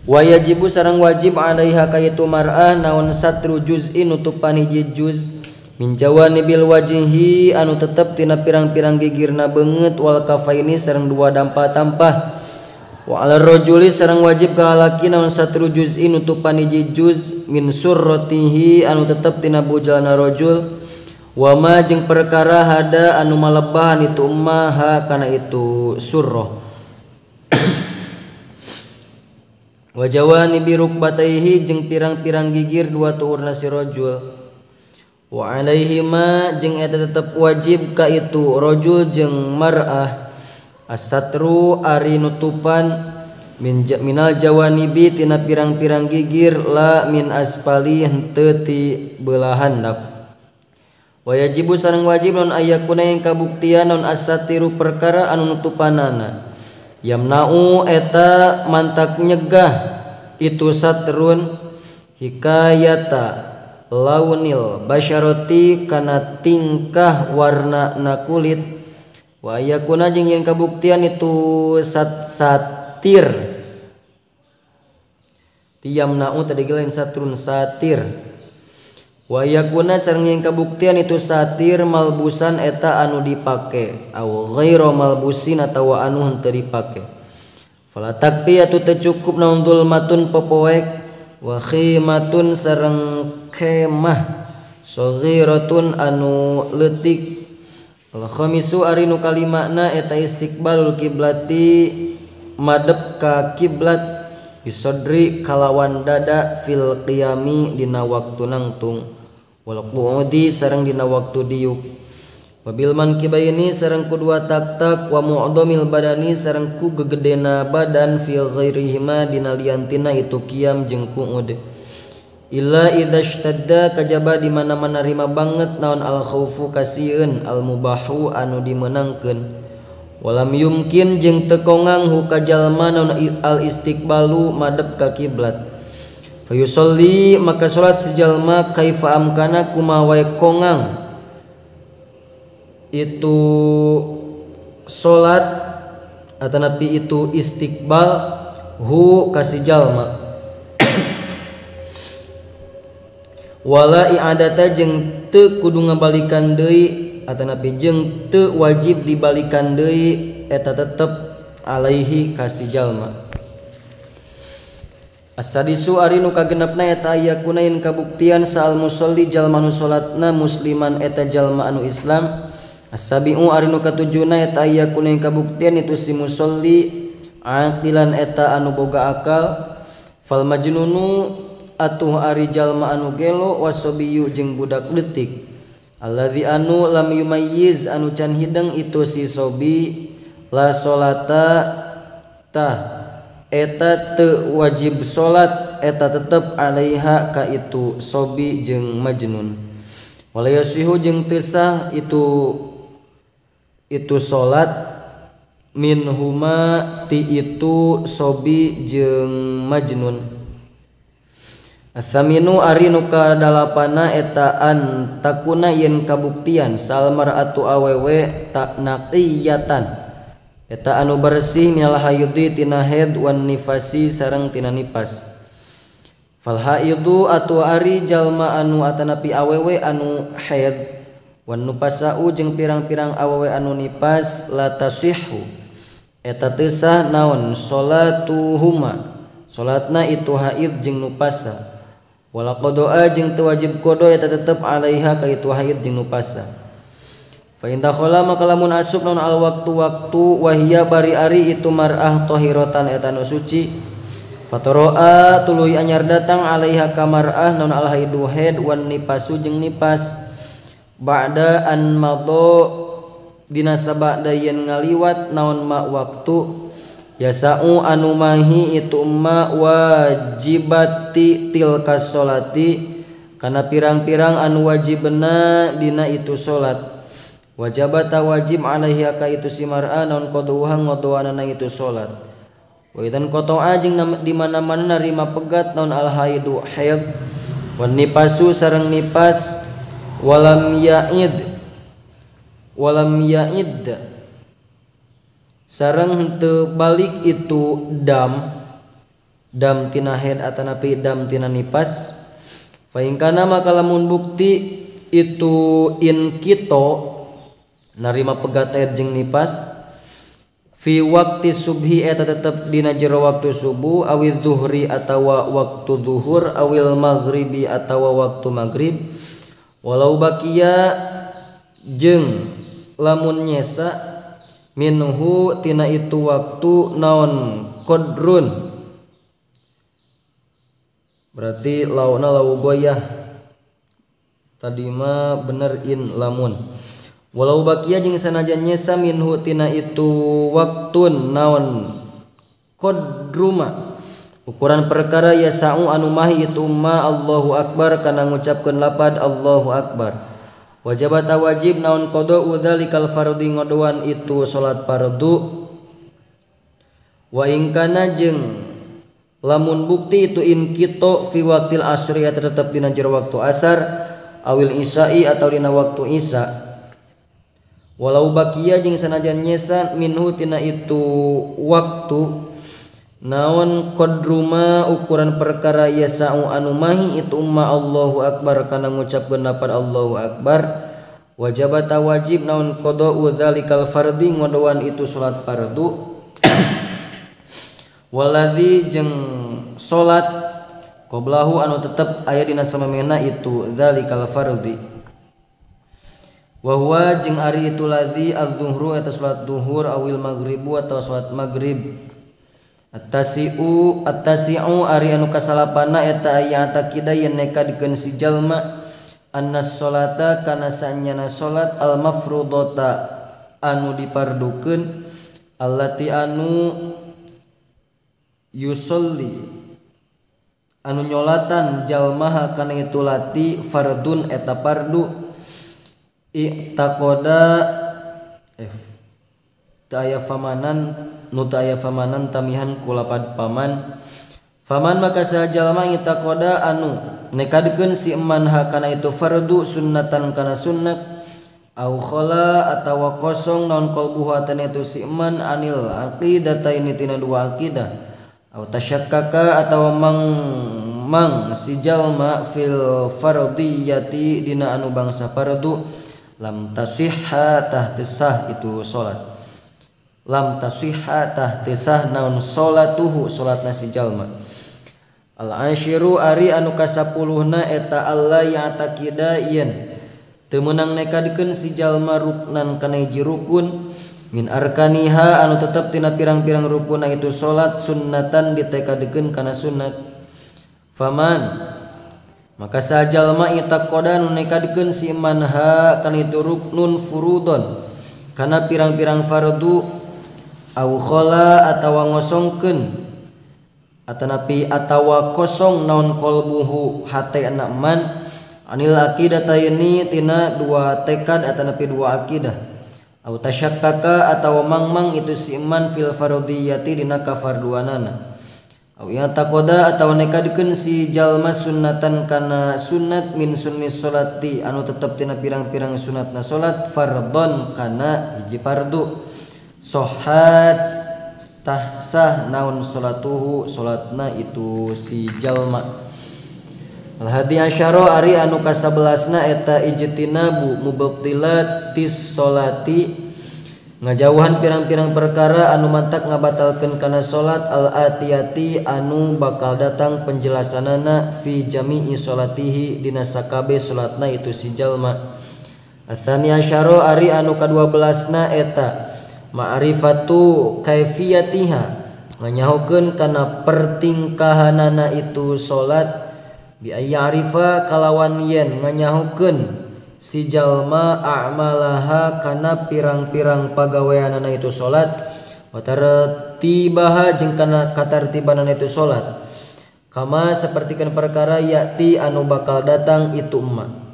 Wa yajibu sareng wajib alaiha kaitu mar'ah naon satru juz'in nutupan hiji juz min jawanibil wajhi anu tetep tina pirang-pirang gigirna beungeut wal kafaini sareng dua dampa-tampah. Wa 'alal rajuli sareng wajib ka lalaki naon satru juz'in nutupan hiji juz min surratihi anu tetep tina bujalna rajul wa ma jeung perkara hada anu malebahan itu ummaha kana itu surrah. Wa jawani bi rukbataihi jeung pirang-pirang gigir dua tuurna si rajul. Wa alaihima jeung eta tetep wajib ka itu rajul jeung mar'ah as-satru ari nutupan minal jawanibi tina pirang-pirang gigir la min asfali henteu ti beulah handap. Wa yajibu sareng wajib non ayakuna yang kabuktian non as-satiru perkara anu nutupanana yamna'u eta mantak nyegah itu satrun hikayata launil basyarati kana tingkah warna na kulit. Wa yakuna jeung yen kabuktian itu satir tiyamna'u tadi lain satrun satir. Wa yakuna sareng yen kabuktian itu satir malbusan eta anu dipake aw ghairu malbusin atawa anu henteu dipake. Fala takfiyatu teu cukup naon dulmatun popoek wa khimatun sareng kemah saghiratun anu leutik. Al khamisu ari nu kalimana eta istiqbalul kiblati madep ka kiblat bisodri kalawan dada fil qiyami dina waktu nangtung wal qu'udi sareng dina waktu diuk wabil mankibaini sareng kedua tak-tak wa mu'dhamil badani sareng ku gegedena badan fil ghairihima dina liantina itu qiyam jeung qu'ud illa idzashtadda kajaba di mana-mana rima banget naon al khaufu kasieun al mubahu anu dimenangkeun walam yumkin jeung teu kongang hu ka jalma naon al istiqbalu madep ka kiblat fayusolli maka salat sejalma kaifa amkana kumaha wae kongang itu salat atanapi itu istiqbal hu ka si jalma wala i'adata jeung teu kudu ngabalikan deui atanapi jeung teu wajib dibalikan deui eta tetep alaihi ka si jalma. As-sadisu ari nu kagenepna eta ayakuna yen kabuktian saal musolli jalma nu salatna musliman eta jalma anu Islam. As-sabiu ari nu katujuna eta ayakuna yen kabuktian itu si musolli aqilan eta anu boga akal. Fal majnunu atuh ari jalma anu gelo wasobiyu jeung budak leutik. Alladzi anu lam yumayyiz anu can hideng itu si sobi la salata tah eta teu wajib salat eta tetep alaiha ka itu sobi jeung majnun. Wala yasihu jeung teu sah itu salat minhuma ti itu sobi jeung majnun. Atsaminu ari nu kadalapana eta an takuna yen kabuktian salmar atu awewe tak naqiyatan eta anu bersih minal hayyudi tina haid wan nifasi sareng tina nipas. Fal haidu atu ari jalma anu atanapi awewe anu haid wan nufasau jeung pirang-pirang awewe anu nipas la tasihhu eta teu sah naon salatuhuma salatna itu haid jeung nufasa. Wala qada'a jeung teu wajib qada eta tetep alaiha ka itu haid jeung nufasa. Fa in dakhala maka lamun asup naon al waktu wahia bari ari itu mar'ah tahiratan eta nu suci fatara'a tuluy anyar datang alaiha ka mar'ah naon al haidu haid wan nipasu jeung nipas ba'da an madha dina sabada yen ngaliwat naon ma waktu yasa'u anu mahi itu ma wajibati tilka sholati kana pirang-pirang anu wajibna dina itu salat wajabata wajib alaihi ka itu si mar'a naon qaduha ngodoanana itu salat wa idan qata'a jeung di mana-mana narima pegat naon al haidu haid wan nipasu sareng nipas walam ya'id sareng henteu balik itu dam dam tina haid atanapi dam tina nipas. Fa in kana maka lamun bukti itu in kito narima pegat haid jeung nipas fi waqti subhi eta tetep dina jero waktu subuh awil zuhri atawa waktu zuhur awil maghribi atawa waktu maghrib walau bakia jeung lamun nyesa minhu tina itu waktu naon qadrun berarti launa lau goyah tadi mah bener in lamun walau bakia jeung sanajan nyesa minhu tina itu waktun naon qadruma ukuran perkara yasa'u anu mahi itu ma Allahu akbar kana ngucapkeun lapad Allahu akbar wajibata wajib naon qada udzalikal fardhi ngodoan itu salat fardu wa in kana jeung lamun bukti itu in kito fi waqtil asri tetep dina jero waktu asar awil isya'i atau dina waktu isya walau bakia jeung sanajan nyesa minhu tina itu waktu naon qadruma ukuran perkara yasa'u anu mahi itu umma Allahu akbar kana ngucapkeun lapad Allahu akbar wajibata wajib naon qada udzalikal fardhi ngodoan itu salat fardu waladzi jeung salat qablahu anu tetep aya dina samemena itu dzalikal fardhi wa huwa jeung ari itu ladzi adzuhru eta salat duhur awil maghribu atawa salat maghrib at-tasi'u ari anu kasalapana eta aya takida yen nekadkeun si jalma annas salata kana sanyana salat al mafrudata anu dipardukeun allati anu yusolli anu nyolatan jalmaha kana itu lati fardun eta fardu i'taqoda ta'aya famanan nu ta'aya famanan tamihan kulapad paman faman maka sajalma i'taqoda anu nekadkeun si emanha kana itu fardu sunnatan kana sunnat au khala atawa kosong naon qalbuhu atana itu si eman anil aqidataini tina dua aqidah au tasyakkaka atawa mang si jalma fil fardiyati dina anu bangsa fardu lam tasihha tahtisah itu salat lam tasihha tahtisah naun salatuhu salatna si jalma al asyiru ari anu kasapuluhna eta Allah ya'taqida yen teu meunang nekadkeun si jalma ruknan kana hiji rukun min arkaniha anu tetep tina pirang-pirang rukunna itu salat sunnatan ditekadkeun kana sunnat faman maka sajalma itaqoda nu nekadkeun si manha kana itu ruknun furudon kana pirang-pirang fardu au khala atawa ngosongkeun atanapi atawa kosong naon qalbuhu hate anak man anil aqidataini tina dua tekad atanapi dua aqidah au tasyakkaka atawa mangmang itu si iman fil fardiyati dina kafarduanana au ya taqoda atawa nekadkeun si jalma sunnatan kana sunnat min sunnis salati anu tetep tina pirang-pirang sunatna salat fardhon kana hiji fardu sohat tahsah naun salatuhu salatna itu si jalma al hadi asyara ari anu ka-11na eta ijtinabu mubtilatis salati ngajauhan pirang-pirang perkara anu mantak ngabatalkeun kana salat al atiyati anu bakal datang penjelasanana fi jami'i salatihi dina sakabe salatna itu si jalma atsani asyara ari anu ka-12na eta ma'rifatu kaifiyatiha nganyahokeun kana pertingkahanana itu salat bi ayyarifa kalawan yen nganyahokeun si jalma a'malaha kana pirang-pirang pagaweanana itu salat wa tartibaha jeung kana katartibanana itu salat kama sapertikeun perkara yati anu bakal datang itu umma